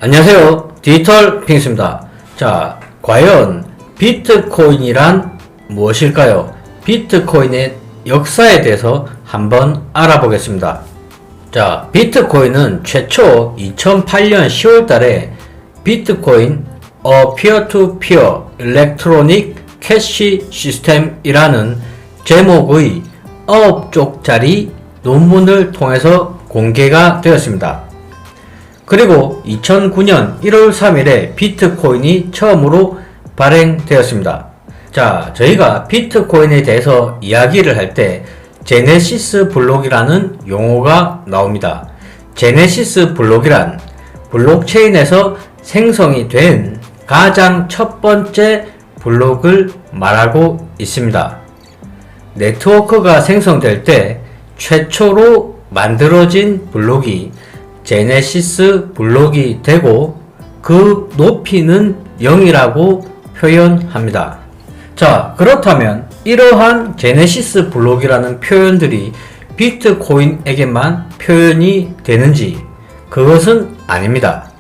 안녕하세요. 디지털 핑스입니다. 자, 과연 비트코인이란 무엇일까요? 비트코인의 역사에 대해서 한번 알아보겠습니다. 자, 비트코인은 최초 2008년 10월 달에 비트코인 A Peer-to-Peer Electronic Cash System이라는 제목의 9쪽짜리 논문을 통해서 공개가 되었습니다. 그리고 2009년 1월 3일에 비트코인이 처음으로 발행되었습니다. 자, 저희가 비트코인에 대해서 이야기를 할 때 제네시스 블록이라는 용어가 나옵니다. 제네시스 블록이란 블록체인에서 생성이 된 가장 첫 번째 블록을 말하고 있습니다. 네트워크가 생성될 때 최초로 만들어진 블록이 제네시스 블록이 되고 그 높이는 0이라고 표현합니다. 자, 그렇다면 이러한 제네시스 블록이라는 표현들이 비트코인에게만 표현이 되는지 그것은 아닙니다.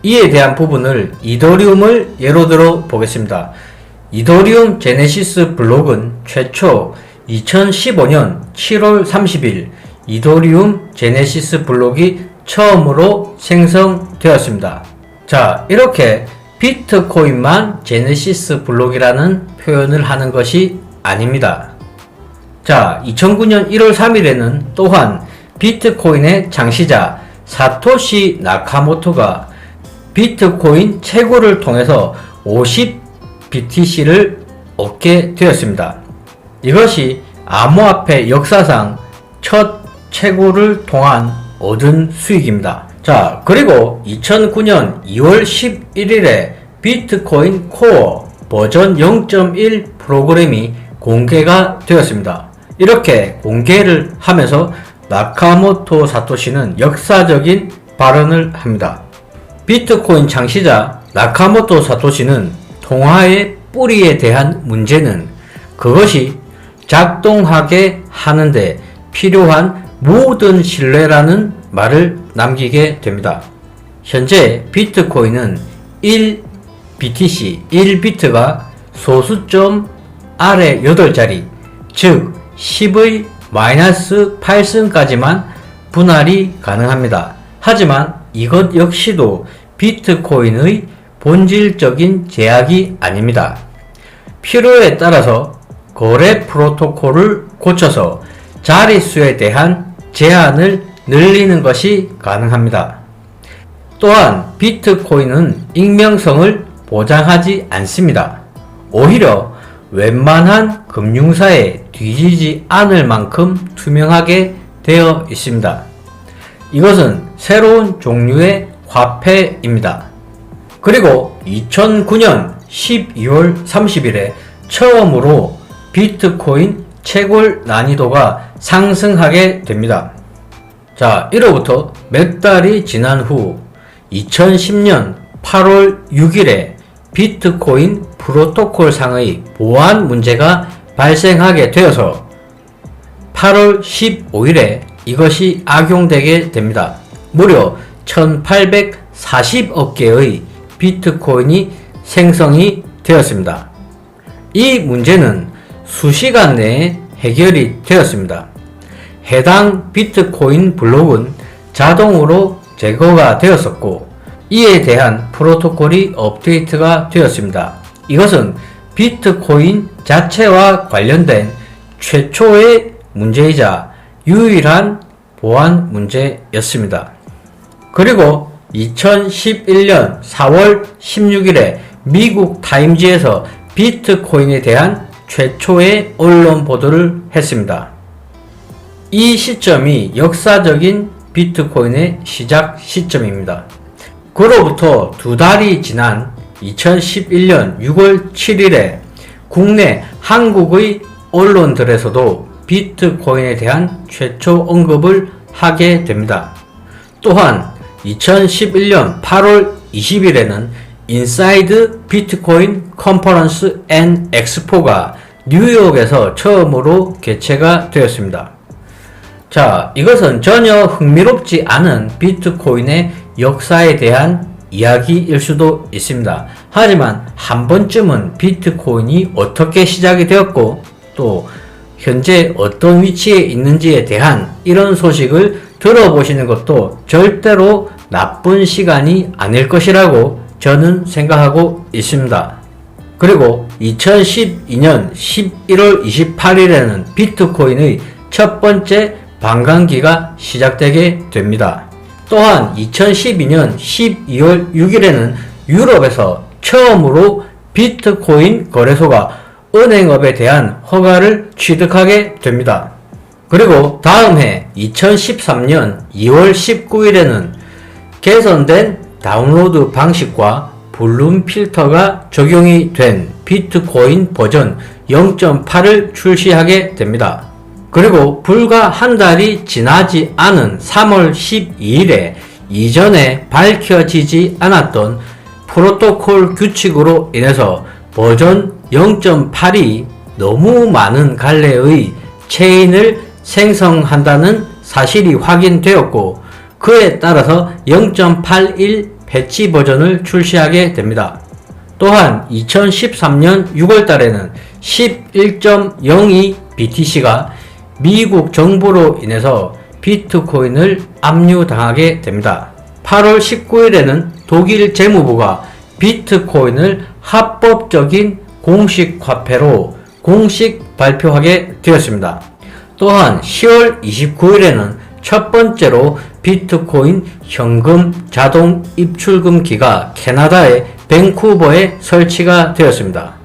이에 대한 부분을 이더리움을 예로 들어 보겠습니다. 이더리움 제네시스 블록은 최초 2015년 7월 30일 이더리움 제네시스 블록이 처음으로 생성되었습니다. 자, 이렇게 비트코인만 제네시스 블록이라는 표현을 하는 것이 아닙니다. 자, 2009년 1월 3일에는 또한 비트코인의 창시자 사토시 나카모토가 비트코인 채굴을 통해서 50BTC를 얻게 되었습니다. 이것이 암호화폐 역사상 첫 채굴을 통한 얻은 수익입니다. 자, 그리고 2009년 2월 11일에 비트코인 코어 버전 0.1 프로그램이 공개가 되었습니다. 이렇게 공개를 하면서 나카모토 사토시는 역사적인 발언을 합니다. 비트코인 창시자 나카모토 사토시는 통화의 뿌리에 대한 문제는 그것이 작동하게 하는데 필요한 모든 신뢰라는 말을 남기게 됩니다. 현재 비트코인은 1BTC, 1비트가 소수점 아래 8자리, 즉 10의 마이너스 8승까지만 분할이 가능합니다. 하지만 이것 역시도 비트코인의 본질적인 제약이 아닙니다. 필요에 따라서 거래 프로토콜을 고쳐서 자릿수에 대한 제한을 늘리는 것이 가능합니다. 또한 비트코인은 익명성을 보장하지 않습니다. 오히려 웬만한 금융사에 뒤지지 않을 만큼 투명하게 되어 있습니다. 이것은 새로운 종류의 화폐입니다. 그리고 2009년 12월 30일에 처음으로 비트코인 채굴 난이도가 상승하게 됩니다. 자, 이로부터 몇 달이 지난 후 2010년 8월 6일에 비트코인 프로토콜 상의 보안 문제가 발생하게 되어서 8월 15일에 이것이 악용되게 됩니다. 무려 1840억 개의 비트코인이 생성이 되었습니다. 이 문제는 수시간 내에 해결이 되었습니다. 해당 비트코인 블록은 자동으로 제거가 되었었고 이에 대한 프로토콜이 업데이트가 되었습니다. 이것은 비트코인 자체와 관련된 최초의 문제이자 유일한 보안 문제였습니다. 그리고 2011년 4월 16일에 미국 타임지에서 비트코인에 대한 최초의 언론 보도를 했습니다. 이 시점이 역사적인 비트코인의 시작 시점입니다. 그로부터 2달이 지난 2011년 6월 7일에 국내 한국의 언론들에서도 비트코인에 대한 최초 언급을 하게 됩니다. 또한 2011년 8월 20일에는 인사이드 비트코인 컨퍼런스 앤 엑스포가 뉴욕에서 처음으로 개최가 되었습니다. 자, 이것은 전혀 흥미롭지 않은 비트코인의 역사에 대한 이야기일 수도 있습니다. 하지만 한 번쯤은 비트코인이 어떻게 시작이 되었고 또 현재 어떤 위치에 있는지에 대한 이런 소식을 들어보시는 것도 절대로 나쁜 시간이 아닐 것이라고 저는 생각하고 있습니다. 그리고 2012년 11월 28일에는 비트코인의 첫 번째 반감기가 시작되게 됩니다. 또한 2012년 12월 6일에는 유럽에서 처음으로 비트코인 거래소가 은행업에 대한 허가를 취득하게 됩니다. 그리고 다음 해 2013년 2월 19일에는 개선된 다운로드 방식과 볼륨 필터가 적용이 된 비트코인 버전 0.8을 출시하게 됩니다. 그리고 불과 한 달이 지나지 않은 3월 12일에 이전에 밝혀지지 않았던 프로토콜 규칙으로 인해서 버전 0.8이 너무 많은 갈래의 체인을 생성한다는 사실이 확인되었고 그에 따라서 0.81 패치 버전을 출시하게 됩니다. 또한 2013년 6월 달에는 11.02 BTC가 미국 정부로 인해서 비트코인을 압류당하게 됩니다. 8월 19일에는 독일 재무부가 비트코인을 합법적인 공식 화폐로 공식 발표하게 되었습니다. 또한 10월 29일에는 첫 번째로 비트코인 현금 자동 입출금기가 캐나다의 밴쿠버에 설치가 되었습니다.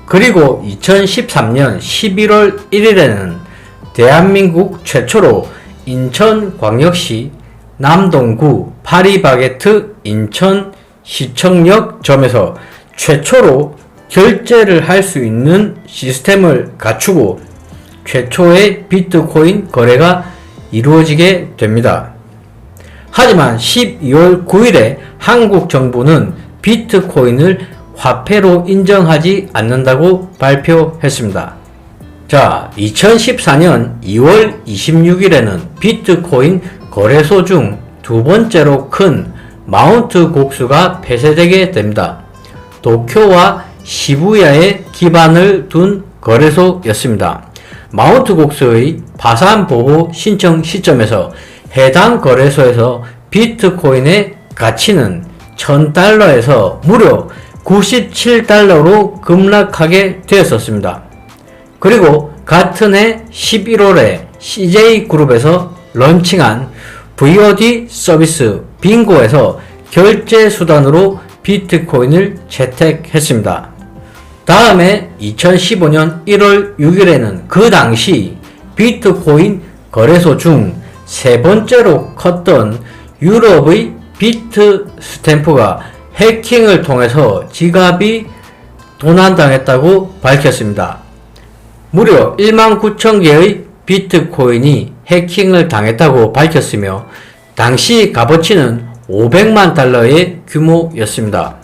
그리고 2013년 11월 1일에는 대한민국 최초로 인천광역시 남동구 파리바게트 인천시청역점에서 최초로 결제를 할 수 있는 시스템을 갖추고 최초의 비트코인 거래가 이루어지게 됩니다. 하지만 12월 9일에 한국 정부는 비트코인을 화폐로 인정하지 않는다고 발표했습니다. 자, 2014년 2월 26일에는 비트코인 거래소 중 두 번째로 큰 마운트 곡수가 폐쇄되게 됩니다. 도쿄와 시부야에 기반을 둔 거래소였습니다. 마운트 곡수의 파산 보고 신청 시점에서 해당 거래소에서 비트코인의 가치는 1000달러에서 무려 97달러로 급락하게 되었었습니다. 그리고 같은 해 11월에 CJ그룹에서 런칭한 VOD 서비스 빙고에서 결제 수단으로 비트코인을 채택했습니다. 다음에 2015년 1월 6일에는 그 당시 비트코인 거래소 중 세 번째로 컸던 유럽의 비트 스탬프가 해킹을 통해서 지갑이 도난당했다고 밝혔습니다. 무려 19,000개의 비트코인이 해킹을 당했다고 밝혔으며 당시 값어치는 500만 달러의 규모였습니다.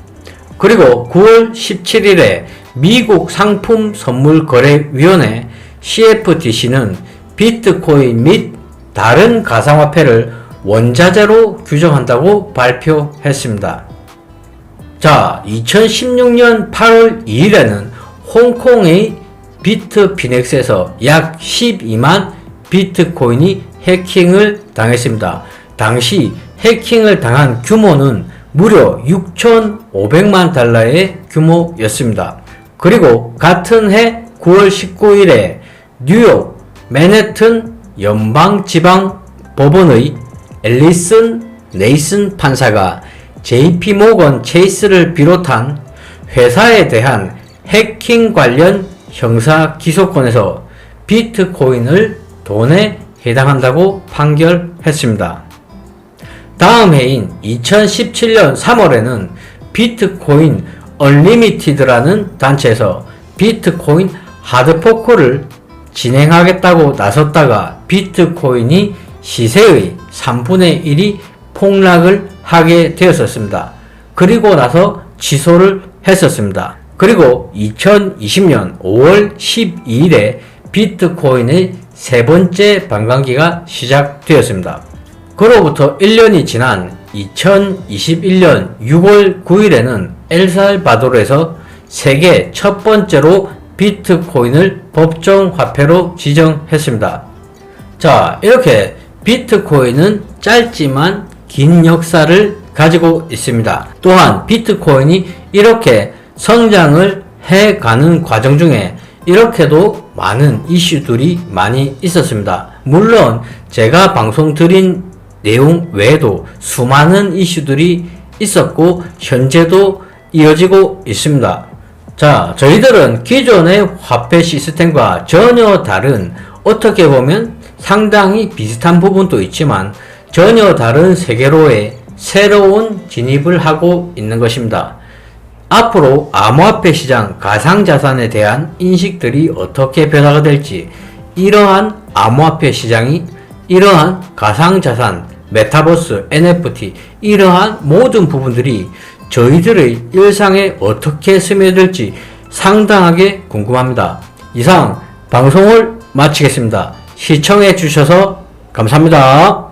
그리고 9월 17일에 미국 상품선물거래위원회 CFTC는 비트코인 및 다른 가상화폐를 원자재로 규정한다고 발표했습니다. 자, 2016년 8월 2일에는 홍콩의 비트피넥스에서 약 12만 비트코인이 해킹을 당했습니다. 당시 해킹을 당한 규모는 무려 6,500만 달러의 규모였습니다. 그리고 같은 해 9월 19일에 뉴욕 맨해튼 연방지방법원의 앨리슨 네이슨 판사가 JP모건 체이스를 비롯한 회사에 대한 해킹 관련 형사 기소권에서 비트코인을 돈에 해당한다고 판결했습니다. 다음 해인 2017년 3월에는 비트코인 얼리미티드라는 단체에서 비트코인 하드포크를 진행하겠다고 나섰다가 비트코인이 시세의 3분의 1이 폭락을 하게 되었었습니다. 그리고 나서 취소를 했었습니다. 그리고 2020년 5월 12일에 비트코인의 세 번째 반감기가 시작되었습니다. 그로부터 1년이 지난 2021년 6월 9일에는 엘살바도르에서 세계 첫 번째로 비트코인을 법정 화폐로 지정했습니다. 자, 이렇게 비트코인은 짧지만 긴 역사를 가지고 있습니다. 또한 비트코인이 이렇게 성장을 해가는 과정 중에 이렇게도 많은 이슈들이 많이 있었습니다. 물론 제가 방송 드린 내용 외에도 수많은 이슈들이 있었고 현재도 이어지고 있습니다. 자, 저희들은 기존의 화폐 시스템과 전혀 다른, 어떻게 보면 상당히 비슷한 부분도 있지만 전혀 다른 세계로의 새로운 진입을 하고 있는 것입니다. 앞으로 암호화폐 시장, 가상자산에 대한 인식들이 어떻게 변화가 될지, 이러한 암호화폐 시장이 이러한 가상자산, 메타버스, NFT, 이러한 모든 부분들이 저희들의 일상에 어떻게 스며들지 상당하게 궁금합니다. 이상 방송을 마치겠습니다. 시청해 주셔서 감사합니다.